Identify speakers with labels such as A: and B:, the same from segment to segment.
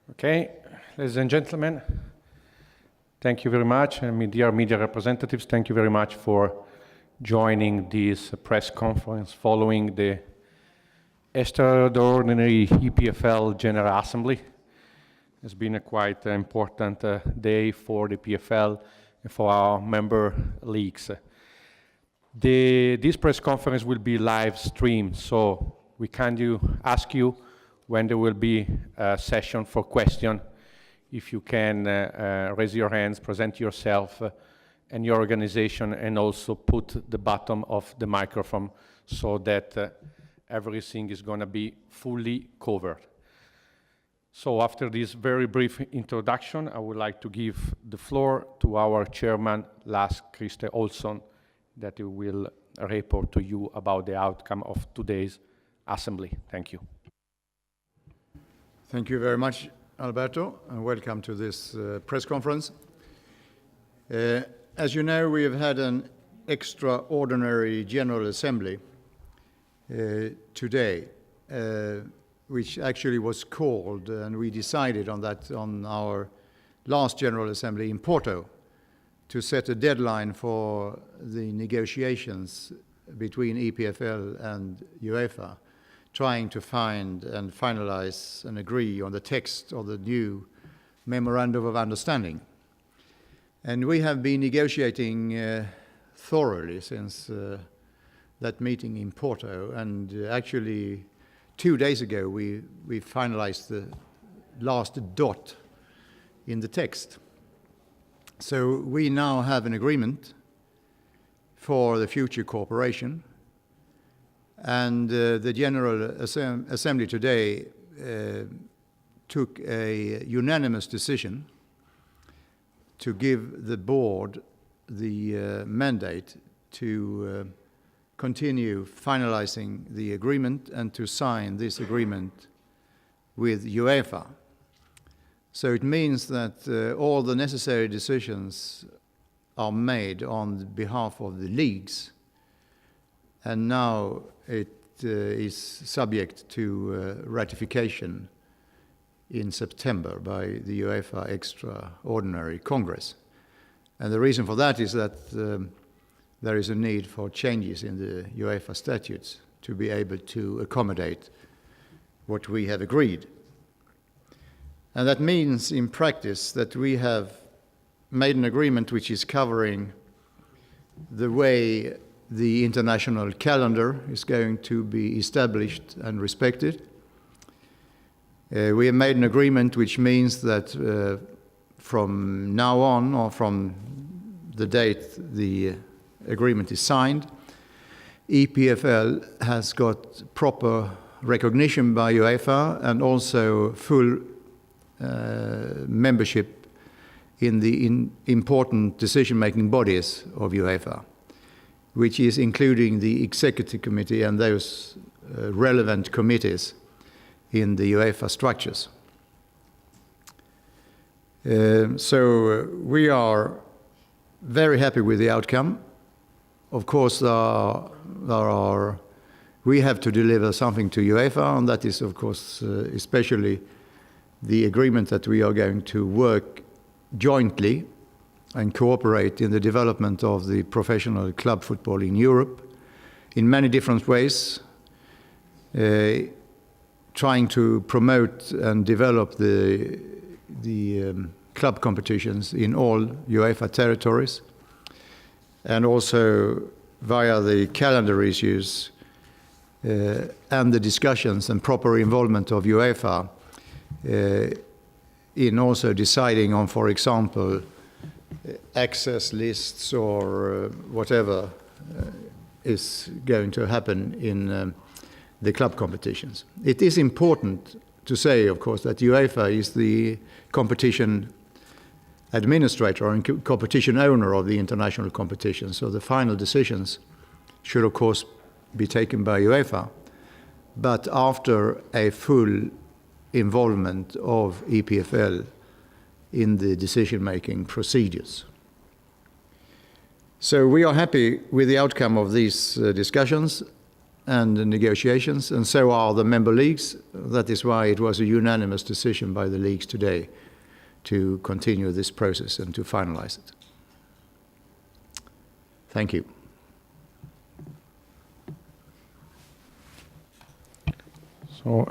A: Okay, ladies and gentlemen, thank you very much. And dear media representatives, thank you very much for joining this press conference following the extraordinary EPFL General Assembly. It's been a quite important day for the PFL and for our member leagues. This press conference will be live streamed, so we can ask you when there will be a session for question, if you can raise your hands, present yourself and your organization, and also put the button of the microphone so that everything is going to be fully covered. So after this very brief introduction, I would like to give the floor to our chairman, Lars Christer Olsson, that he will report to you about the outcome of today's assembly. Thank you.
B: Thank you very much, Alberto, and welcome to this press conference. As you know, we have had an extraordinary General Assembly today, which actually was called, and we decided on that on our last General Assembly in Porto, to set a deadline for the negotiations between EPFL and UEFA, trying to find and finalize and agree on the text of the new Memorandum of Understanding. And we have been negotiating thoroughly since that meeting in Porto, and actually 2 days ago we finalized the last dot in the text. So we now have an agreement for the future cooperation. And the General Assembly today took a unanimous decision to give the board the mandate to continue finalizing the agreement and to sign this agreement with UEFA. So it means that all the necessary decisions are made on behalf of the leagues, and now it is subject to ratification in September by the UEFA Extraordinary Congress. And the reason for that is that there is a need for changes in the UEFA statutes to be able to accommodate what we have agreed. And that means in practice that we have made an agreement which is covering the way the international calendar is going to be established and respected. We have made an agreement which means that from now on, or from the date the agreement is signed, EPFL has got proper recognition by UEFA and also full membership in the important decision-making bodies of UEFA, which is including the Executive Committee and those relevant committees in the UEFA structures. So we are very happy with the outcome. Of course, we have to deliver something to UEFA, and that is, of course, especially the agreement that we are going to work jointly and cooperate in the development of the professional club football in Europe in many different ways, trying to promote and develop the club competitions in all UEFA territories, and also via the calendar issues and the discussions and proper involvement of UEFA in also deciding on, for example, access lists or whatever is going to happen in the club competitions. It is important to say, of course, that UEFA is the competition administrator and competition owner of the international competition, so the final decisions should, of course, be taken by UEFA, but after a full involvement of EPFL in the decision-making procedures. So we are happy with the outcome of these discussions, and the negotiations, and so are the member leagues. That is why it was a unanimous decision by the leagues today to continue this process and to finalize it. Thank you.
A: So,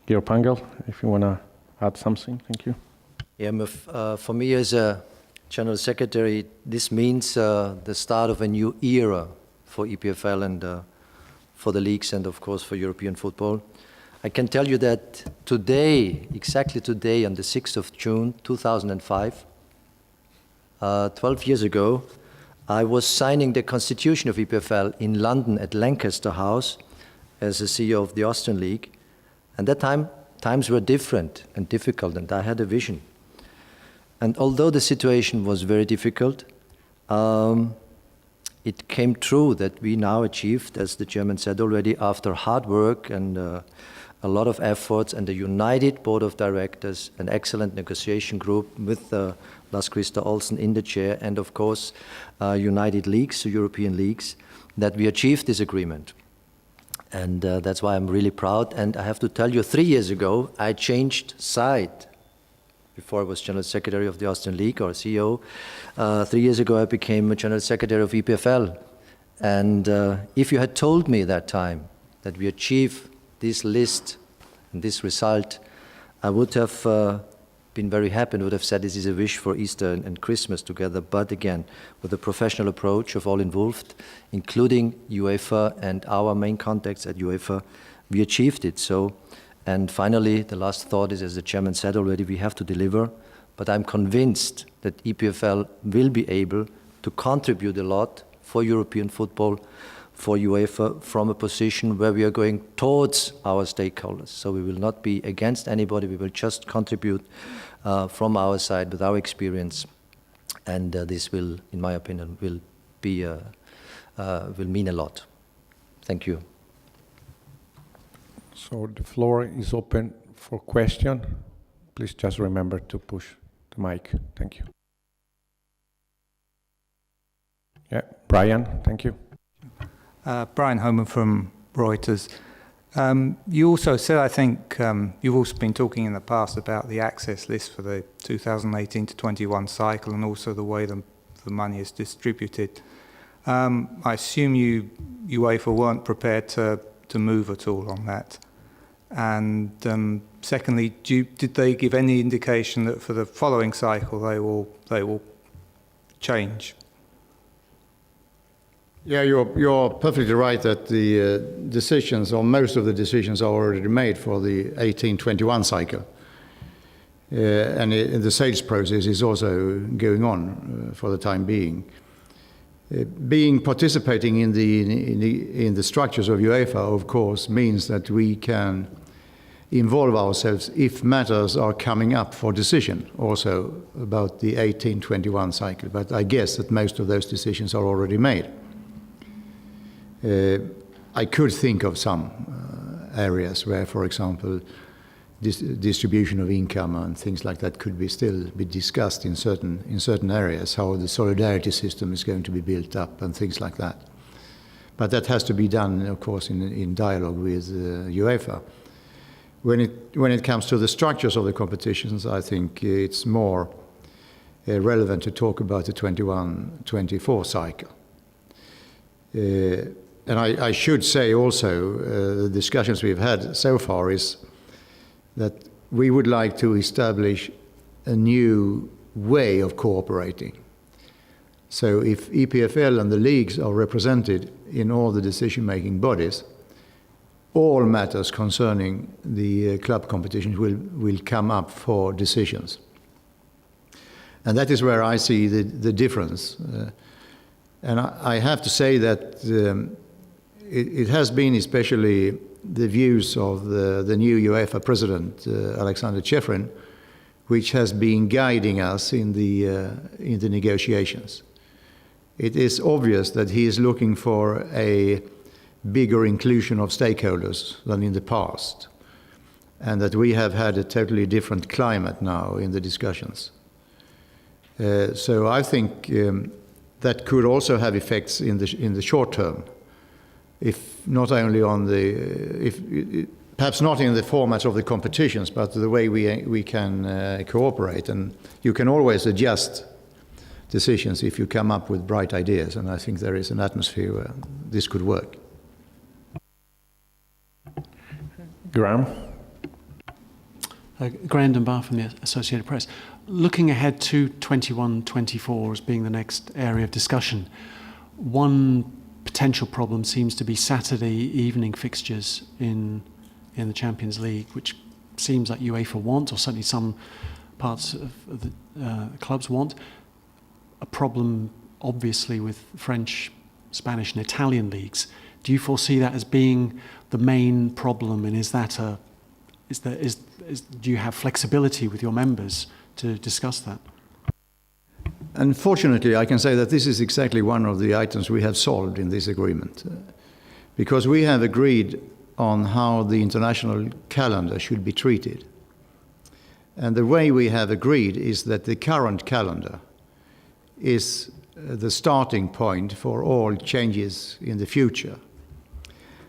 A: Georg Pangel, if you want to add something, thank you.
C: Yeah, for me as a General Secretary, this means the start of a new era for EPFL and for the leagues and of course for European football. I can tell you that today, exactly today, on the 6th of June 2005, 12 years ago, I was signing the constitution of EPFL in London at Lancaster House as the CEO of the Austrian League. And that time, times were different and difficult, and I had a vision. And although the situation was very difficult, it came true that we now achieved, as the chairman said already, after hard work and a lot of efforts and a united board of directors, an excellent negotiation group with Lars-Christer Olsen in the chair, and of course united leagues, European leagues, that we achieved this agreement. And that's why I'm really proud. And I have to tell you, 3 years ago, I changed side. Before I was General Secretary of the Austrian League or CEO, 3 years ago I became a General Secretary of EPFL. And if you had told me that time that we achieve this list and this result, I would have been very happy and would have said this is a wish for Easter and Christmas together. But again, with a professional approach of all involved, including UEFA and our main contacts at UEFA, we achieved it. So. And finally, the last thought is, as the chairman said already, we have to deliver. But I'm convinced that EPFL will be able to contribute a lot for European football, for UEFA, from a position where we are going towards our stakeholders. So we will not be against anybody. We will just contribute from our side with our experience. And this will, in my opinion, will mean a lot. Thank you.
A: So the floor is open for question. Please just remember to push the mic. Thank you. Yeah, Brian, thank you.
D: Brian Homan from Reuters. You also said, I think, you've also been talking in the past about the access list for the 2018 to 21 cycle and also the way the money is distributed. I assume UEFA weren't prepared to move at all on that. And secondly, did they give any indication that for the following cycle they will change?
B: Yeah, you're perfectly right that the decisions, or most of the decisions, are already made for the 18-21 cycle. And the sales process is also going on for the time being. Participating in the structures of UEFA, of course, means that we can involve ourselves if matters are coming up for decision, also about the 18-21 cycle. But I guess that most of those decisions are already made. I could think of some areas where, for example, distribution of income and things like that could still be discussed in certain areas, how the solidarity system is going to be built up and things like that. But that has to be done, of course, in dialogue with UEFA. When it comes to the structures of the competitions, I think it's more relevant to talk about the 21-24 cycle. And I should say also, the discussions we've had so far is that we would like to establish a new way of cooperating. So if EPFL and the leagues are represented in all the decision-making bodies, all matters concerning the club competitions will come up for decisions. And that is where I see the difference. And I have to say that it has been especially the views of the new UEFA president, Alexander Čeferin, which has been guiding us in the negotiations. It is obvious that he is looking for a bigger inclusion of stakeholders than in the past, and that we have had a totally different climate now in the discussions. So I think that could also have effects in the short term. if not only on the, perhaps not in the formats of the competitions, but the way we can cooperate. And you can always adjust decisions if you come up with bright ideas, and I think there is an atmosphere where this could work.
A: Graham?
E: Graham Dunbar from the Associated Press. Looking ahead to 21-24 as being the next area of discussion, one potential problem seems to be Saturday evening fixtures in the Champions League, which seems like UEFA want, or certainly some parts of the clubs want. A problem, obviously, with French, Spanish and Italian leagues. Do you foresee that as being the main problem, and do you have flexibility with your members to discuss that?
B: Unfortunately, I can say that this is exactly one of the items we have solved in this agreement, because we have agreed on how the international calendar should be treated. And the way we have agreed is that the current calendar is the starting point for all changes in the future.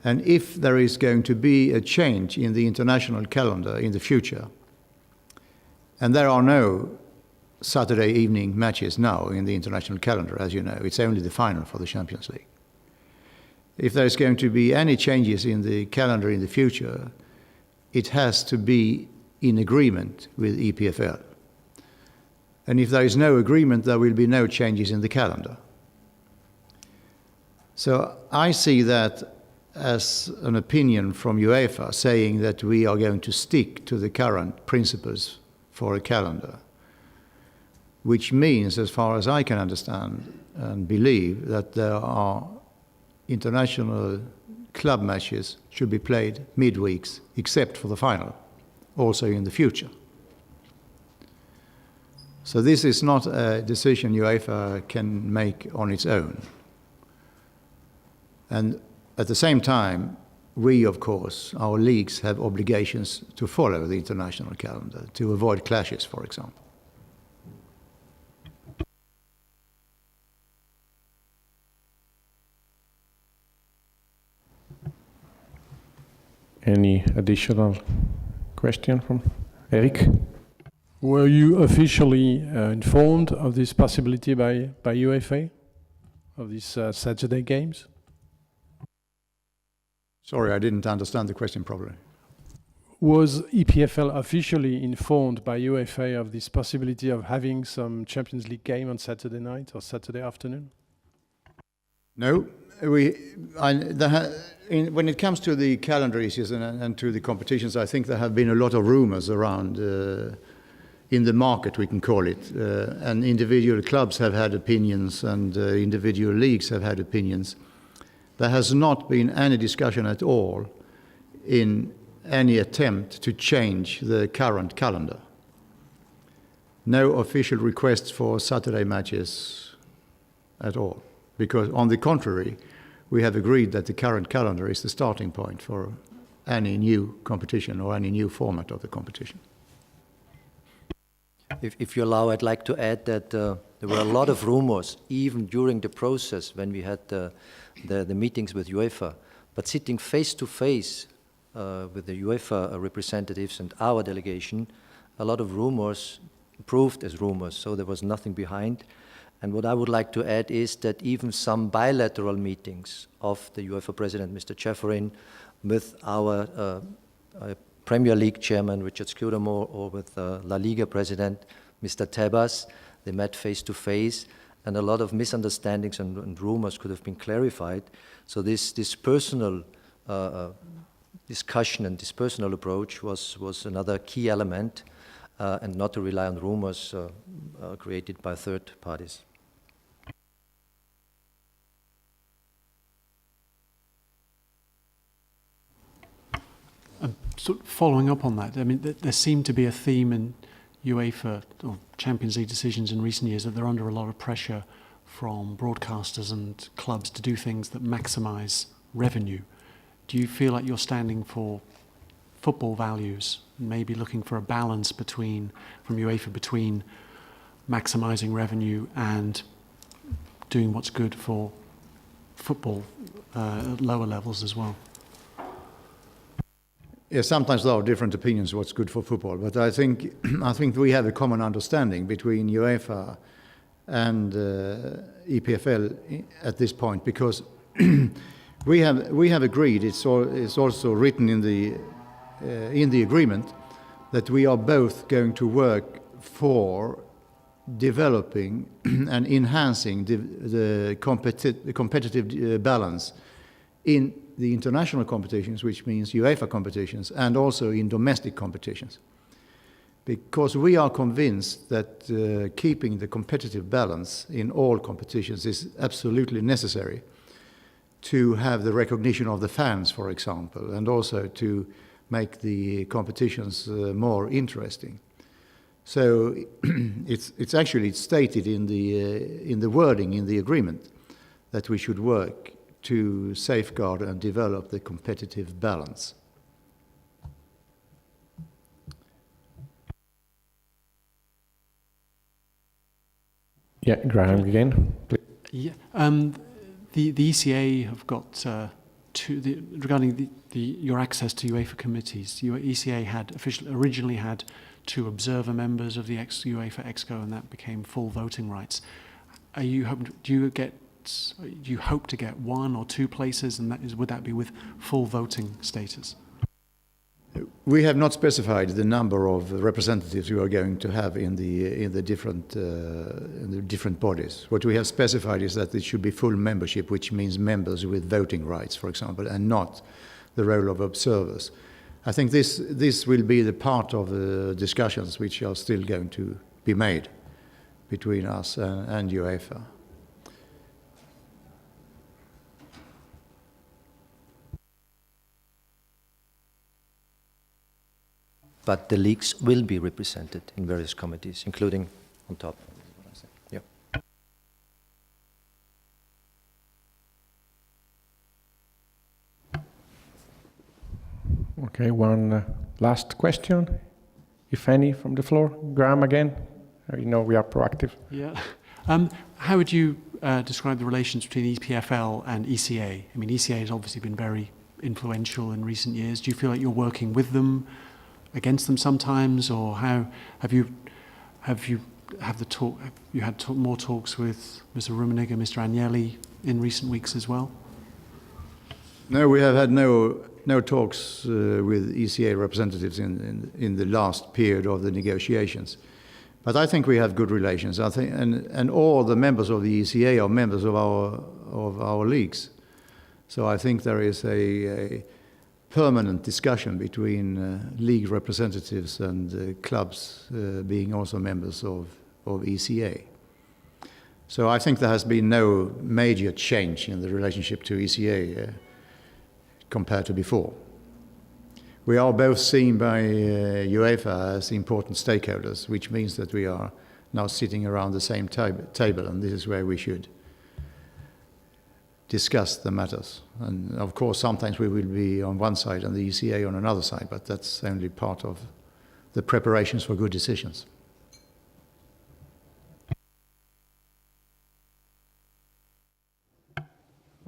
B: And if there is going to be a change in the international calendar in the future, and there are no Saturday evening matches now in the international calendar, as you know, it's only the final for the Champions League. If there is going to be any changes in the calendar in the future, it has to be in agreement with EPFL. And if there is no agreement, there will be no changes in the calendar. So I see that as an opinion from UEFA saying that we are going to stick to the current principles for a calendar, which means, as far as I can understand and believe, that there are international club matches should be played midweeks, except for the final, also in the future. So this is not a decision UEFA can make on its own. And at the same time, we, of course, our leagues have obligations to follow the international calendar, to avoid clashes, for example.
A: Any additional question from Eric?
F: Were you officially informed of this possibility by UEFA, of these Saturday games?
B: Sorry, I didn't understand the question properly.
F: Was EPFL officially informed by UEFA of this possibility of having some Champions League game on Saturday night or Saturday afternoon?
B: No. When it comes to the calendar issues and to the competitions, I think there have been a lot of rumors around in the market, we can call it, and individual clubs have had opinions and individual leagues have had opinions. There has not been any discussion at all in any attempt to change the current calendar. No official requests for Saturday matches at all, because on the contrary, we have agreed that the current calendar is the starting point for any new competition or any new format of the competition.
C: If you allow, I'd like to add that there were a lot of rumors, even during the process when we had the meetings with UEFA. But sitting face to face with the UEFA representatives and our delegation, a lot of rumors proved as rumors, so there was nothing behind. And what I would like to add is that even some bilateral meetings of the UEFA president, Mr. Ceferin, with our Premier League chairman, Richard Scudamore, or with La Liga president, Mr. Tebas, they met face to face, and a lot of misunderstandings and rumors could have been clarified. So this personal discussion and this personal approach was another key element, and not to rely on rumors created by third parties.
E: So following up on that, I mean, there seemed to be a theme in UEFA or Champions League decisions in recent years that they're under a lot of pressure from broadcasters and clubs to do things that maximise revenue. Do you feel like you're standing for football values, maybe looking for a balance from UEFA between maximising revenue and doing what's good for football at lower levels as well.
B: Yeah, sometimes there are different opinions what's good for football, but I think I think we have a common understanding between UEFA and EPFL at this point, because we have agreed. It's also written in the agreement that we are both going to work for developing and enhancing the competitive balance in the international competitions, which means UEFA competitions, and also in domestic competitions. Because we are convinced that keeping the competitive balance in all competitions is absolutely necessary to have the recognition of the fans, for example, and also to make the competitions more interesting. So it's actually stated in the wording in the agreement that we should work to safeguard and develop the competitive balance.
A: Yeah, Graham again. Please.
E: Yeah, the ECA have got regarding your access to UEFA committees. Your ECA had originally had 2 observer members of the UEFA Exco, and that became full voting rights. Do you hope to get 1 or 2 places, and would that be with full voting status?
B: We have not specified the number of representatives we are going to have in the different bodies. What we have specified is that it should be full membership, which means members with voting rights, for example, and not the role of observers. I think this will be the part of the discussions which are still going to be made between us and UEFA.
C: But the leagues will be represented in various committees, including on top. Yeah.
A: Okay, one last question, if any, from the floor. Graham again. You know we are proactive.
E: Yeah. How would you describe the relations between EPFL and ECA? I mean, ECA has obviously been very influential in recent years. Do you feel like you're working with them, against them sometimes, or how have you had more talks with Mr. Rummenigge and Mr. Agnelli in recent weeks as well?
B: No, we have had no talks with ECA representatives in the last period of the negotiations. But I think we have good relations. I think, and all the members of the ECA are members of our leagues. So I think there is a permanent discussion between league representatives and clubs being also members of ECA. So I think there has been no major change in the relationship to ECA compared to before. We are both seen by UEFA as important stakeholders, which means that we are now sitting around the same table, and this is where we should discuss the matters. And of course, sometimes we will be on one side and the ECA on another side, but that's only part of the preparations for good decisions.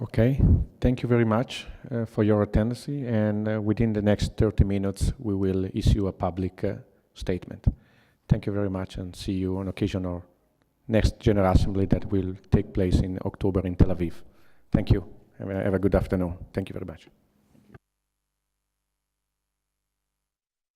A: Okay, thank you very much for your attendance, and within the next 30 minutes we will issue a public statement. Thank you very much, and see you on occasion or next General Assembly that will take place in October in Tel Aviv. Thank you. Have a good afternoon. Thank you very much.